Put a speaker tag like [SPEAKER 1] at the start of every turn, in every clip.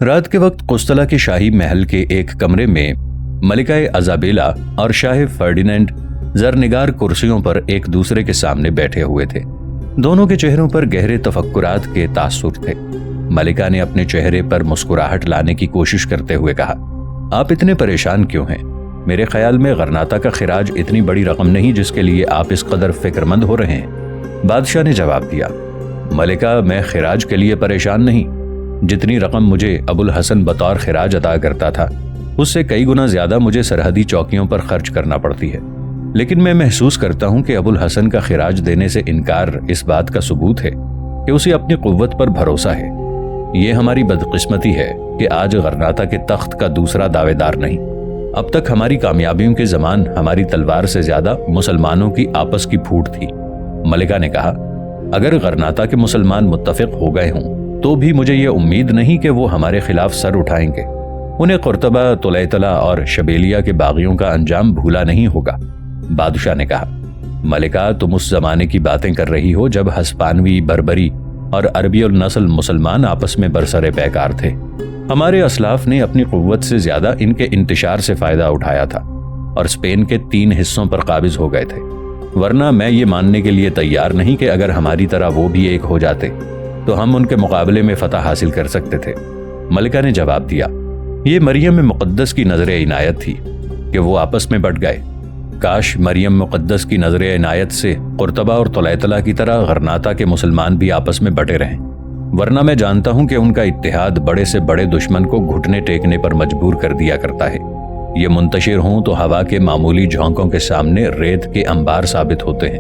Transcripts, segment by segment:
[SPEAKER 1] رات کے وقت قسطلہ کے شاہی محل کے ایک کمرے میں ملکہ ایزابیلا اور شاہ فرڈینینڈ زرنگار کرسیوں پر ایک دوسرے کے سامنے بیٹھے ہوئے تھے۔ دونوں کے چہروں پر گہرے تفکرات کے تاثر تھے۔ ملکہ نے اپنے چہرے پر مسکراہٹ لانے کی کوشش کرتے ہوئے کہا، آپ اتنے پریشان کیوں ہیں؟ میرے خیال میں غرناطہ کا خراج اتنی بڑی رقم نہیں جس کے لیے آپ اس قدر فکر مند ہو رہے ہیں۔ بادشاہ نے جواب دیا، ملکہ میں خراج کے لیے پریشان نہیں۔ جتنی رقم مجھے ابو الحسن بطور خراج ادا کرتا تھا اس سے کئی گنا زیادہ مجھے سرحدی چوکیوں پر خرچ کرنا پڑتی ہے، لیکن میں محسوس کرتا ہوں کہ ابو الحسن کا خراج دینے سے انکار اس بات کا ثبوت ہے کہ اسے اپنی قوت پر بھروسہ ہے۔ یہ ہماری بدقسمتی ہے کہ آج غرناطہ کے تخت کا دوسرا دعوے دار نہیں۔ اب تک ہماری کامیابیوں کے زمان ہماری تلوار سے زیادہ مسلمانوں کی آپس کی پھوٹ تھی۔ ملکہ نے کہا، اگر غرناطہ کے مسلمان متفق ہو گئے ہوں تو بھی مجھے یہ امید نہیں کہ وہ ہمارے خلاف سر اٹھائیں گے۔ انہیں قرطبہ، طلیطلہ اور شبیلیہ کے باغیوں کا انجام بھولا نہیں ہوگا۔ بادشاہ نے کہا، ملکہ تم اس زمانے کی باتیں کر رہی ہو جب ہسپانوی، بربری اور عربی النسل مسلمان آپس میں برسر پیکار تھے۔ ہمارے اسلاف نے اپنی قوت سے زیادہ ان کے انتشار سے فائدہ اٹھایا تھا اور اسپین کے 3 حصوں پر قابض ہو گئے تھے، ورنہ میں یہ ماننے کے لیے تیار نہیں کہ اگر ہماری طرح وہ بھی ایک ہو جاتے تو ہم ان کے مقابلے میں فتح حاصل کر سکتے تھے۔ ملکہ نے جواب دیا، یہ مریم مقدس کی نظر عنایت تھی کہ وہ آپس میں بٹ گئے۔ کاش مریم مقدس کی نظر عنایت سے قرطبہ اور طلیطلہ کی طرح غرناطہ کے مسلمان بھی آپس میں بٹے رہیں، ورنہ میں جانتا ہوں کہ ان کا اتحاد بڑے سے بڑے دشمن کو گھٹنے ٹیکنے پر مجبور کر دیا کرتا ہے۔ یہ منتشر ہوں تو ہوا کے معمولی جھونکوں کے سامنے ریت کے انبار ثابت ہوتے ہیں،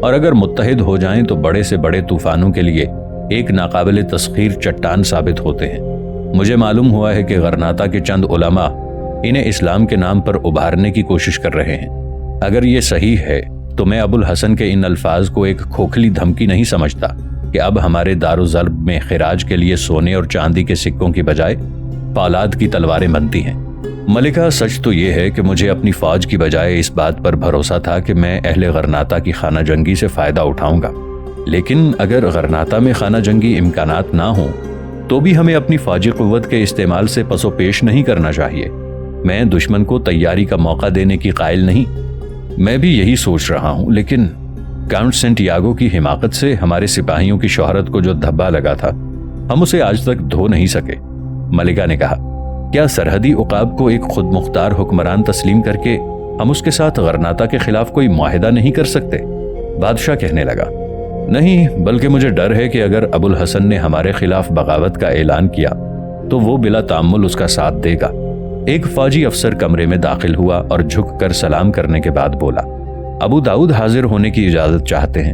[SPEAKER 1] اور اگر متحد ہو جائیں تو بڑے سے بڑے طوفانوں کے لیے ایک ناقابل تسخیر چٹان ثابت ہوتے ہیں۔ مجھے معلوم ہوا ہے کہ غرناطہ کے چند علماء انہیں اسلام کے نام پر ابھارنے کی کوشش کر رہے ہیں۔ اگر یہ صحیح ہے تو میں ابو الحسن کے ان الفاظ کو ایک کھوکھلی دھمکی نہیں سمجھتا کہ اب ہمارے دارالضرب میں خراج کے لیے سونے اور چاندی کے سکوں کی بجائے فولاد کی تلواریں بنتی ہیں۔ ملکہ سچ تو یہ ہے کہ مجھے اپنی فوج کی بجائے اس بات پر بھروسہ تھا کہ میں اہل غرناطہ کی خانہ جنگی سے فائدہ اٹھاؤں گا، لیکن اگر غرناطہ میں خانہ جنگی امکانات نہ ہوں تو بھی ہمیں اپنی فوجی قوت کے استعمال سے پس و پیش نہیں کرنا چاہیے۔ میں دشمن کو تیاری کا موقع دینے کی قائل نہیں۔ میں بھی یہی سوچ رہا ہوں، لیکن کاؤنٹ سینٹیاگو کی حماقت سے ہمارے سپاہیوں کی شہرت کو جو دھبا لگا تھا ہم اسے آج تک دھو نہیں سکے۔ ملکہ نے کہا، کیا سرحدی عقاب کو ایک خود مختار حکمران تسلیم کر کے ہم اس کے ساتھ غرناطہ کے خلاف کوئی معاہدہ نہیں کر سکتے؟ بادشاہ کہنے لگا، نہیں، بلکہ مجھے ڈر ہے کہ اگر ابو الحسن نے ہمارے خلاف بغاوت کا اعلان کیا تو وہ بلا تعمل اس کا ساتھ دے گا۔ ایک فوجی افسر کمرے میں داخل ہوا اور جھک کر سلام کرنے کے بعد بولا، ابو داؤد حاضر ہونے کی اجازت چاہتے ہیں۔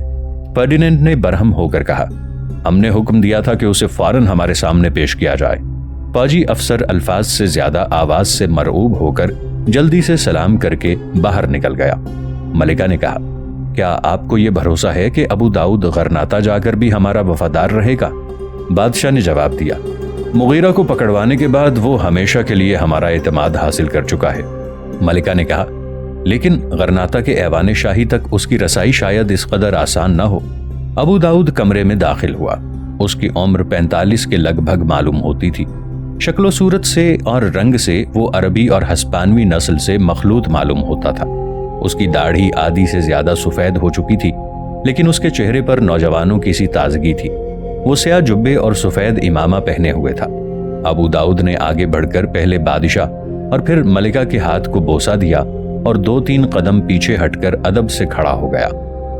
[SPEAKER 1] فرڈینینڈ نے برہم ہو کر کہا، ہم نے حکم دیا تھا کہ اسے فوراً ہمارے سامنے پیش کیا جائے۔ فوجی افسر الفاظ سے زیادہ آواز سے مرعوب ہو کر جلدی سے سلام کر کے باہر نکل گیا۔ ملکہ نے کہا، کیا آپ کو یہ بھروسہ ہے کہ ابو داؤد غرناطہ جا کر بھی ہمارا وفادار رہے گا؟ بادشاہ نے جواب دیا، مغیرہ کو پکڑوانے کے بعد وہ ہمیشہ کے لیے ہمارا اعتماد حاصل کر چکا ہے۔ ملکہ نے کہا، لیکن غرناطہ کے ایوان شاہی تک اس کی رسائی شاید اس قدر آسان نہ ہو۔ ابو داؤد کمرے میں داخل ہوا۔ اس کی عمر 45 کے لگ بھگ معلوم ہوتی تھی۔ شکل و صورت سے اور رنگ سے وہ عربی اور ہسپانوی نسل سے مخلوط معلوم ہوتا تھا۔ اس کی داڑھی آدھی سے زیادہ سفید ہو چکی تھی، لیکن اس کے چہرے پر نوجوانوں کی سی تازگی تھی۔ وہ سیاہ جبے اور سفید امامہ پہنے ہوئے تھا۔ ابو داؤد نے آگے بڑھ کر پہلے بادشاہ اور پھر ملکہ کے ہاتھ کو بوسہ دیا اور 2-3 قدم پیچھے ہٹ کر ادب سے کھڑا ہو گیا۔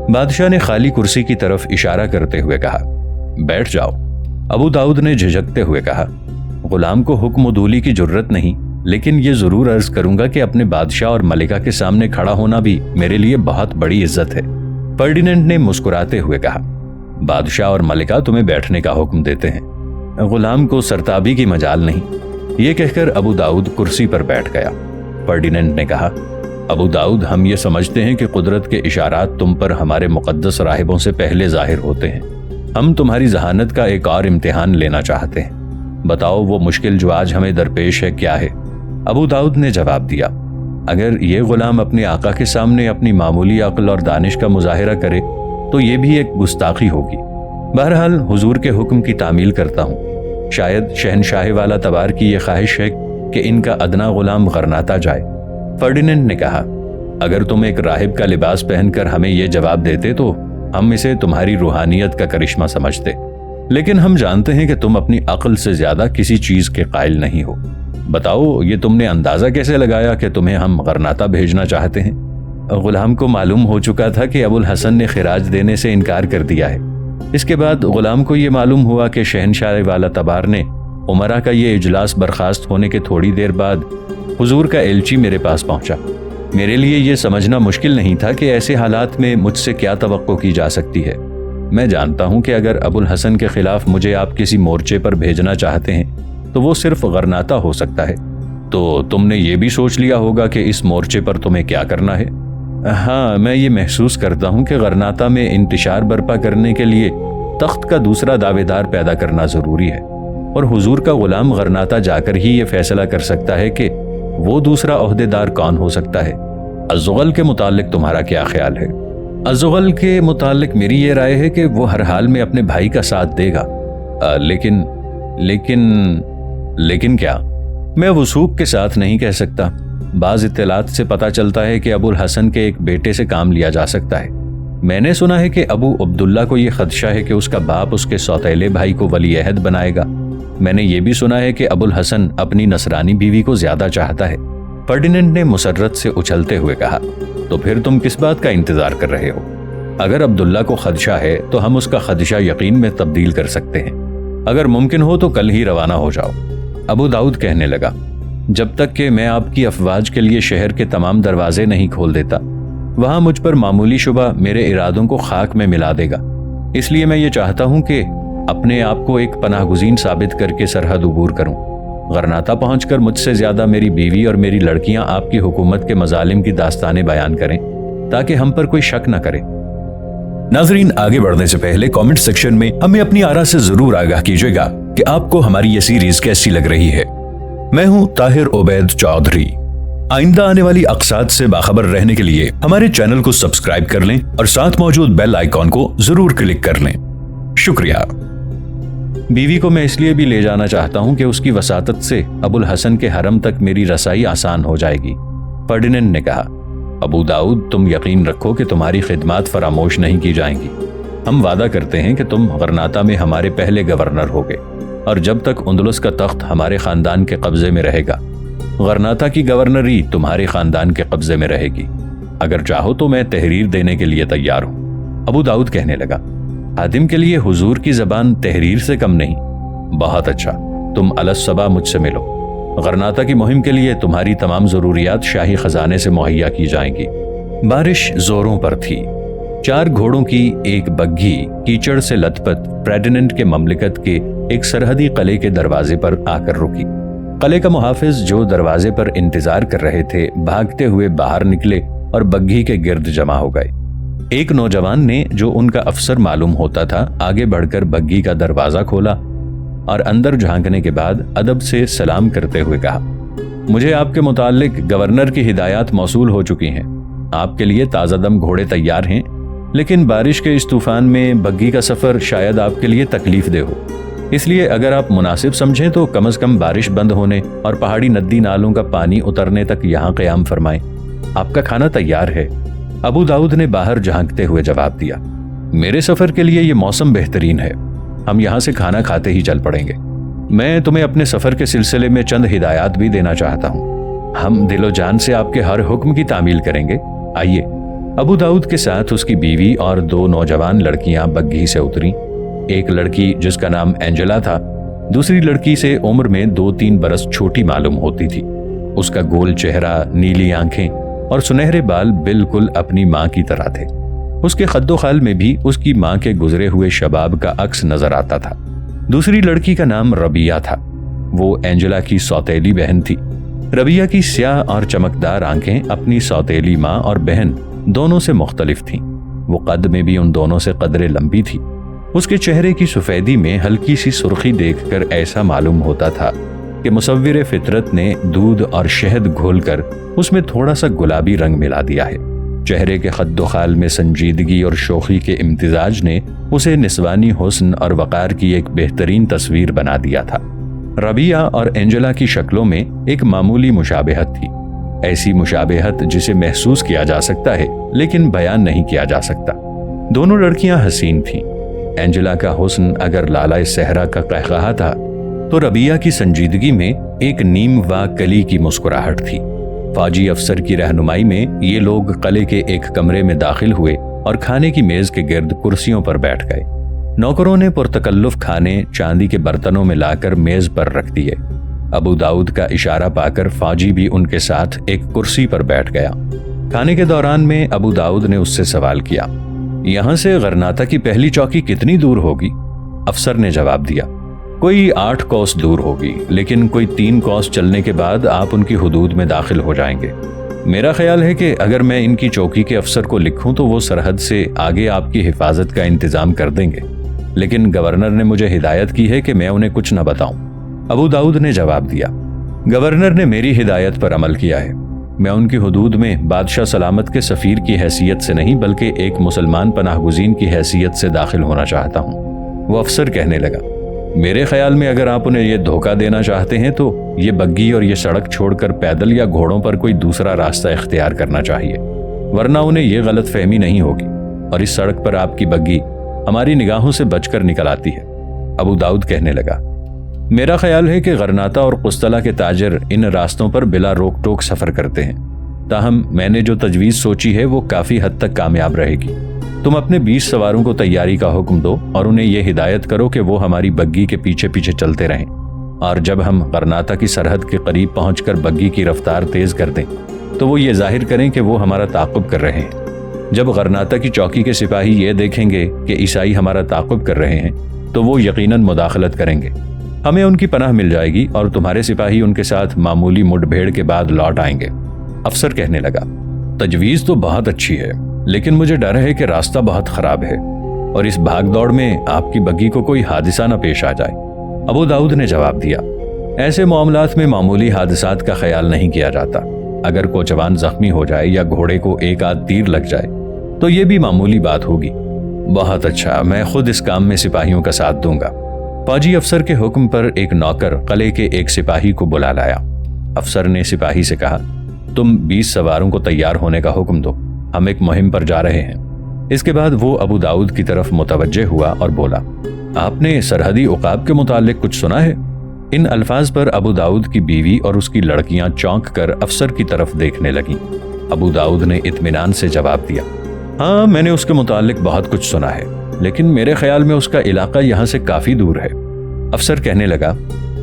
[SPEAKER 1] بادشاہ نے خالی کرسی کی طرف اشارہ کرتے ہوئے کہا، بیٹھ جاؤ۔ ابو داؤد نے جھجکتے ہوئے کہا، غلام کو حکم و دولی کی جرت نہیں، لیکن یہ ضرور عرض کروں گا کہ اپنے بادشاہ اور ملکہ کے سامنے کھڑا ہونا بھی میرے لیے بہت بڑی عزت ہے۔ فرڈینینڈ نے مسکراتے ہوئے کہا، بادشاہ اور ملکہ تمہیں بیٹھنے کا حکم دیتے ہیں، غلام کو سرتابی کی مجال نہیں۔ یہ کہہ کر ابو داؤد کرسی پر بیٹھ گیا۔ فرڈینینڈ نے کہا، ابو داؤد ہم یہ سمجھتے ہیں کہ قدرت کے اشارات تم پر ہمارے مقدس راہبوں سے پہلے ظاہر ہوتے ہیں۔ ہم تمہاری ذہانت کا ایک اور امتحان لینا چاہتے ہیں۔ بتاؤ وہ مشکل جو آج ہمیں درپیش ہے کیا ہے؟ ابو داؤد نے جواب دیا، اگر یہ غلام اپنے آقا کے سامنے اپنی معمولی عقل اور دانش کا مظاہرہ کرے تو یہ بھی ایک گستاخی ہوگی۔ بہرحال حضور کے حکم کی تعمیل کرتا ہوں۔ شاید شہنشاہ والا تبار کی یہ خواہش ہے کہ ان کا ادنا غلام غرناطہ جائے۔ فرڈینینڈ نے کہا، اگر تم ایک راہب کا لباس پہن کر ہمیں یہ جواب دیتے تو ہم اسے تمہاری روحانیت کا کرشمہ سمجھتے، لیکن ہم جانتے ہیں کہ تم اپنی عقل سے زیادہ کسی چیز کے قائل نہیں ہو۔ بتاؤ، یہ تم نے اندازہ کیسے لگایا کہ تمہیں ہم غرناطہ بھیجنا چاہتے ہیں؟ غلام کو معلوم ہو چکا تھا کہ ابو الحسن نے خراج دینے سے انکار کر دیا ہے۔ اس کے بعد غلام کو یہ معلوم ہوا کہ شہنشاہ والا تبار نے عمرہ کا یہ اجلاس برخاست ہونے کے تھوڑی دیر بعد حضور کا ایلچی میرے پاس پہنچا۔ میرے لیے یہ سمجھنا مشکل نہیں تھا کہ ایسے حالات میں مجھ سے کیا توقع کی جا سکتی ہے۔ میں جانتا ہوں کہ اگر ابو الحسن کے خلاف مجھے آپ کسی مورچے پر بھیجنا چاہتے ہیں تو وہ صرف غرناطہ ہو سکتا ہے۔ تو تم نے یہ بھی سوچ لیا ہوگا کہ اس مورچے پر تمہیں کیا کرنا ہے؟ ہاں، میں یہ محسوس کرتا ہوں کہ غرناطہ میں انتشار برپا کرنے کے لیے تخت کا دوسرا دعوے دار پیدا کرنا ضروری ہے، اور حضور کا غلام غرناطہ جا کر ہی یہ فیصلہ کر سکتا ہے کہ وہ دوسرا عہدے دار کون ہو سکتا ہے۔ الزغل کے متعلق تمہارا کیا خیال ہے؟ الزغل کے متعلق میری یہ رائے ہے کہ وہ ہر حال میں اپنے بھائی کا ساتھ دے گا۔ لیکن کیا؟ میں وثوق کے ساتھ نہیں کہہ سکتا۔ بعض اطلاعات سے پتہ چلتا ہے کہ ابو الحسن کے ایک بیٹے سے کام لیا جا سکتا ہے۔ میں نے سنا ہے کہ ابو عبداللہ کو یہ خدشہ ہے کہ اس کا باپ اس کے سوتیلے بھائی کو ولی عہد بنائے گا۔ میں نے یہ بھی سنا ہے کہ ابو الحسن اپنی نصرانی بیوی کو زیادہ چاہتا ہے۔ فرڈینینڈ نے مسرت سے اچھلتے ہوئے کہا، تو پھر تم کس بات کا انتظار کر رہے ہو؟ اگر عبداللہ کو خدشہ ہے تو ہم اس کا خدشہ یقین میں تبدیل کر سکتے ہیں۔ اگر ممکن ہو تو کل ہی روانہ ہو جاؤ۔ ابو داؤد کہنے لگا، جب تک کہ میں آپ کی افواج کے لیے شہر کے تمام دروازے نہیں کھول دیتا، وہاں مجھ پر معمولی شبہ میرے ارادوں کو خاک میں ملا دے گا۔ اس لیے میں یہ چاہتا ہوں کہ اپنے آپ کو ایک پناہ گزین ثابت کر کے سرحد عبور کروں۔ غرناطہ پہنچ کر مجھ سے زیادہ میری بیوی اور میری لڑکیاں آپ کی حکومت کے مظالم کی داستانیں بیان کریں تاکہ ہم پر کوئی شک نہ کرے۔
[SPEAKER 2] ناظرین، آگے بڑھنے سے پہلے کامنٹ سیکشن میں ہمیں اپنی آرا سے ضرور آگاہ کیجیے گا کہ آپ کو ہماری یہ سیریز کیسی لگ رہی ہے۔ میں ہوں طاہر عبید چودھری۔ آئندہ آنے والی اقساط سے باخبر رہنے کے لیے ہمارے چینل کو سبسکرائب کر لیں اور ساتھ موجود بیل آئیکن کو ضرور کلک کر لیں۔ شکریہ۔
[SPEAKER 1] بیوی کو میں اس لیے بھی لے جانا چاہتا ہوں کہ اس کی وساطت سے ابو الحسن کے حرم تک میری رسائی آسان ہو جائے گی۔ فرڈینینڈ نے کہا، ابو داؤد، تم یقین رکھو کہ تمہاری خدمات فراموش نہیں کی جائیں گی۔ ہم وعدہ کرتے ہیں کہ تم غرناطہ میں ہمارے پہلے گورنر ہوگے، اور جب تک اندلس کا تخت ہمارے خاندان کے قبضے میں رہے گا، غرناطہ کی گورنری تمہارے خاندان کے قبضے میں رہے گی۔ اگر چاہو تو میں تحریر دینے کے لیے تیار ہوں۔ ابو داؤد کہنے لگا، خادم کے لیے حضور کی زبان تحریر سے کم نہیں۔ بہت اچھا، تم الصبا مجھ سے ملو۔ غرناطہ کی مہم کے لیے تمہاری تمام ضروریات شاہی خزانے سے مہیا کی جائیں گی۔ بارش زوروں پر تھی۔ 4 گھوڑوں کی ایک بگھی کیچڑ سے لت پت فرڈینینڈ کے مملکت کے ایک سرحدی قلعے کے دروازے پر آ کر رکی۔ قلعے کا محافظ جو دروازے پر انتظار کر رہے تھے بھاگتے ہوئے باہر نکلے اور بگھی کے گرد جمع ہو گئے۔ ایک نوجوان نے، جو ان کا افسر معلوم ہوتا تھا، آگے بڑھ کر بگھی کا دروازہ کھولا اور اندر جھانکنے کے بعد ادب سے سلام کرتے ہوئے کہا، مجھے آپ کے متعلق گورنر کی ہدایات موصول ہو چکی ہیں۔ آپ کے لیے تازہ دم گھوڑے تیار ہیں، لیکن بارش کے اس طوفان میں بگھی کا سفر شاید آپ کے لیے تکلیف دہ ہو۔ اس لیے اگر آپ مناسب سمجھیں تو کم از کم بارش بند ہونے اور پہاڑی ندی نالوں کا پانی اترنے تک یہاں قیام فرمائیں۔ آپ کا کھانا تیار ہے۔ ابو داؤد نے باہر جھانکتے ہوئے جواب دیا، میرے سفر کے لیے یہ موسم بہترین ہے، ہم یہاں سے کھانا کھاتے ہی چل پڑیں گے۔ میں تمہیں اپنے سفر کے سلسلے میں چند ہدایات بھی دینا چاہتا ہوں۔ ہم دل و جان سے آپ کے ہر حکم کی تعمیل کریں گے۔ آئیے۔ ابو داؤد کے ساتھ اس کی بیوی اور 2 نوجوان لڑکیاں بگھی سے اتریں۔ ایک لڑکی جس کا نام اینجلا تھا، دوسری لڑکی سے عمر میں 2-3 برس چھوٹی معلوم ہوتی تھی۔ اس کا گول چہرہ، نیلی آنکھیں اور سنہرے بال بالکل اپنی ماں کی طرح تھے۔ اس کے خد و خال میں بھی اس کی ماں کے گزرے ہوئے شباب کا عکس نظر آتا تھا۔ دوسری لڑکی کا نام ربیہ تھا، وہ اینجلا کی سوتیلی بہن تھی۔ ربیہ کی سیاہ اور چمکدار آنکھیں اپنی سوتیلی ماں اور بہن دونوں سے مختلف تھیں۔ وہ قد میں بھی ان دونوں سے قدرے لمبی تھی۔ اس کے چہرے کی سفیدی میں ہلکی سی سرخی دیکھ کر ایسا معلوم ہوتا تھا کہ مصور فطرت نے دودھ اور شہد گھول کر اس میں تھوڑا سا گلابی رنگ ملا دیا ہے۔ چہرے کے خد و خال میں سنجیدگی اور شوخی کے امتزاج نے اسے نسوانی حسن اور وقار کی ایک بہترین تصویر بنا دیا تھا۔ ربیہ اور اینجلا کی شکلوں میں ایک معمولی مشابہت تھی، ایسی مشابہت جسے محسوس کیا جا سکتا ہے لیکن بیان نہیں کیا جا سکتا۔ دونوں لڑکیاں حسین تھیں۔ اینجلا کا حسن اگر لالۂ صحرا کا قہقہا تھا تو ربیہ کی سنجیدگی میں ایک نیم وا کلی کی مسکراہٹ تھی۔ فوجی افسر کی رہنمائی میں یہ لوگ قلعے کے ایک کمرے میں داخل ہوئے اور کھانے کی میز کے گرد کرسیوں پر بیٹھ گئے۔ نوکروں نے پرتکلف کھانے چاندی کے برتنوں میں لا کر میز پر رکھ دیے۔ ابو داؤد کا اشارہ پا کر فوجی بھی ان کے ساتھ ایک کرسی پر بیٹھ گیا۔ کھانے کے دوران میں ابو داؤد نے اس سے سوال کیا، یہاں سے غرناطہ کی پہلی چوکی کتنی دور ہوگی؟ افسر نے جواب دیا، کوئی 8 کوس دور ہوگی، لیکن کوئی 3 کوس چلنے کے بعد آپ ان کی حدود میں داخل ہو جائیں گے۔ میرا خیال ہے کہ اگر میں ان کی چوکی کے افسر کو لکھوں تو وہ سرحد سے آگے آپ کی حفاظت کا انتظام کر دیں گے، لیکن گورنر نے مجھے ہدایت کی ہے کہ میں انہیں کچھ نہ بتاؤں۔ ابو داؤد نے جواب دیا، گورنر نے میری ہدایت پر عمل کیا ہے۔ میں ان کی حدود میں بادشاہ سلامت کے سفیر کی حیثیت سے نہیں بلکہ ایک مسلمان پناہ گزین کی حیثیت سے داخل ہونا چاہتا ہوں۔ وہ افسر کہنے لگا، میرے خیال میں اگر آپ انہیں یہ دھوکہ دینا چاہتے ہیں تو یہ بگی اور یہ سڑک چھوڑ کر پیدل یا گھوڑوں پر کوئی دوسرا راستہ اختیار کرنا چاہیے، ورنہ انہیں یہ غلط فہمی نہیں ہوگی اور اس سڑک پر آپ کی بگی ہماری نگاہوں سے بچ کر نکل آتی ہے۔ ابو داؤد کہنے لگا، میرا خیال ہے کہ غرناطہ اور قسطلہ کے تاجر ان راستوں پر بلا روک ٹوک سفر کرتے ہیں، تاہم میں نے جو تجویز سوچی ہے وہ کافی حد تک کامیاب رہے گی۔ تم اپنے 20 سواروں کو تیاری کا حکم دو اور انہیں یہ ہدایت کرو کہ وہ ہماری بگی کے پیچھے پیچھے چلتے رہیں، اور جب ہم غرناطہ کی سرحد کے قریب پہنچ کر بگی کی رفتار تیز کر دیں تو وہ یہ ظاہر کریں کہ وہ ہمارا تعاقب کر رہے ہیں۔ جب غرناطہ کی چوکی کے سپاہی یہ دیکھیں گے کہ عیسائی ہمارا تعاقب کر رہے ہیں تو وہ یقیناً مداخلت کریں گے، ہمیں ان کی پناہ مل جائے گی اور تمہارے سپاہی ان کے ساتھ معمولی مٹ بھیڑ کے بعد لوٹ آئیں گے۔ افسر کہنے لگا، تجویز تو بہت اچھی ہے، لیکن مجھے ڈر ہے کہ راستہ بہت خراب ہے اور اس بھاگ دوڑ میں آپ کی بگی کو کوئی حادثہ نہ پیش آ جائے۔ ابو داؤد نے جواب دیا، ایسے معاملات میں معمولی حادثات کا خیال نہیں کیا جاتا۔ اگر کوچوان زخمی ہو جائے یا گھوڑے کو ایک آدھ تیر لگ جائے تو یہ بھی معمولی بات ہوگی۔ بہت اچھا، میں خود اس کام میں سپاہیوں کا ساتھ دوں گا۔ فوجی افسر کے حکم پر ایک نوکر قلعے کے ایک سپاہی کو بلا لایا۔ افسر نے سپاہی سے کہا، تم 20 سواروں کو تیار ہونے کا حکم دو، ہم ایک مہم پر جا رہے ہیں۔ اس کے بعد وہ ابو داؤد کی طرف متوجہ ہوا اور بولا، آپ نے سرحدی عقاب کے متعلق کچھ سنا ہے؟ ان الفاظ پر ابو داؤد کی بیوی اور اس کی لڑکیاں چونک کر افسر کی طرف دیکھنے لگیں۔ ابو داؤد نے اطمینان سے جواب دیا، ہاں میں نے اس کے متعلق بہت کچھ سنا ہے، لیکن میرے خیال میں اس کا علاقہ یہاں سے کافی دور ہے۔ افسر کہنے لگا،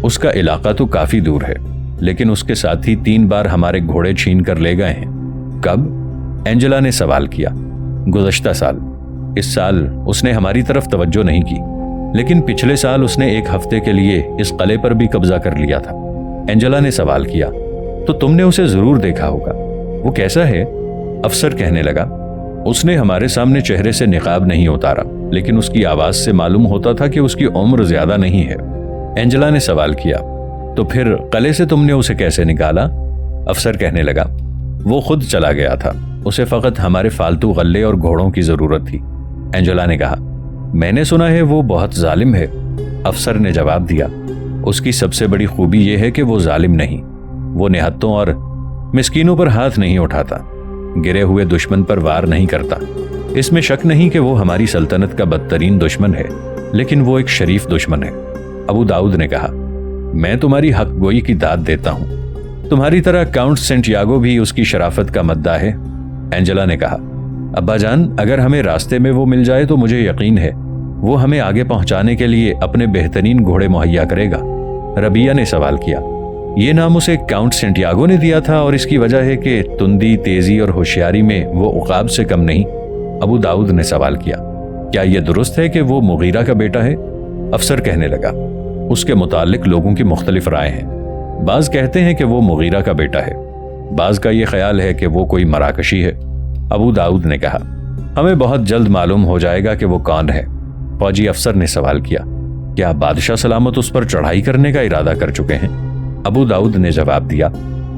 [SPEAKER 1] اس کا علاقہ تو کافی دور ہے، لیکن اس کے ساتھی 3 بار ہمارے گھوڑے چھین کر لے گئے ہیں۔ کب؟ اینجلا نے سوال کیا۔ گزشتہ سال۔ اس سال اس نے ہماری طرف توجہ نہیں کی، لیکن پچھلے سال اس نے 1 ہفتے کے لیے اس قلعے پر بھی قبضہ کر لیا تھا۔ اینجلا نے سوال کیا، تو تم نے اسے ضرور دیکھا ہوگا، وہ کیسا ہے؟ افسر کہنے لگا، اس نے ہمارے سامنے چہرے سے نقاب نہیں اتارا، لیکن اس کی آواز سے معلوم ہوتا تھا کہ اس کی عمر زیادہ نہیں ہے۔ اینجلا نے سوال کیا، تو پھر قلعے سے تم نے اسے کیسے نکالا؟ افسر کہنے لگا، وہ خود چلا گیا تھا، اسے فقط ہمارے فالتو غلے اور گھوڑوں کی ضرورت تھی۔ اینجلا نے کہا، میں نے سنا ہے وہ بہت ظالم ہے۔ افسر نے جواب دیا، اس کی سب سے بڑی خوبی یہ ہے کہ وہ ظالم نہیں، وہ نہتوں اور مسکینوں پر ہاتھ نہیں اٹھاتا، گرے ہوئے دشمن پر وار نہیں کرتا۔ اس میں شک نہیں کہ وہ ہماری سلطنت کا بدترین دشمن ہے، لیکن وہ ایک شریف دشمن ہے۔ ابو داؤد نے کہا، میں تمہاری حق گوئی کی داد دیتا ہوں، تمہاری طرح کاؤنٹ سینٹیاگو بھی اس کی شرافت کا مداح ہے۔ اینجلا نے کہا، ابا جان، اگر ہمیں راستے میں وہ مل جائے تو مجھے یقین ہے وہ ہمیں آگے پہنچانے کے لیے اپنے بہترین گھوڑے مہیا کرے گا۔ ربیہ نے سوال کیا، یہ نام اسے کاؤنٹ سینٹیاگو نے دیا تھا اور اس کی وجہ ہے کہ تندی، تیزی اور ہوشیاری میں وہ عقاب سے کم نہیں؟ ابو داؤد نے سوال کیا، کیا یہ درست ہے کہ وہ مغیرہ کا بیٹا ہے؟ افسر کہنے لگا، اس کے متعلق لوگوں کی مختلف رائے ہیں، بعض کہتے ہیں کہ وہ مغیرہ کا بیٹا ہے، بعض کا یہ خیال ہے کہ وہ کوئی مراکشی ہے۔ ابو داؤد نے کہا، ہمیں بہت جلد معلوم ہو جائے گا کہ وہ کون ہے۔ فوجی افسر نے سوال کیا، کیا بادشاہ سلامت اس پر چڑھائی کرنے کا ارادہ کر چکے ہیں؟ ابو داؤد نے جواب دیا،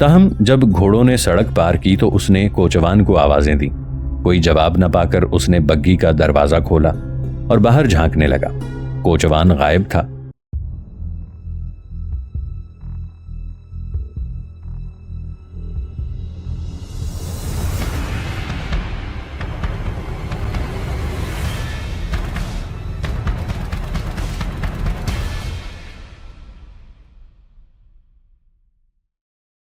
[SPEAKER 1] تاہم جب گھوڑوں نے سڑک پار کی تو اس نے کوچوان کو آوازیں دی۔ کوئی جواب نہ پا کر اس نے بگی کا دروازہ کھولا اور باہر جھانکنے لگا۔ کوچوان غائب تھا۔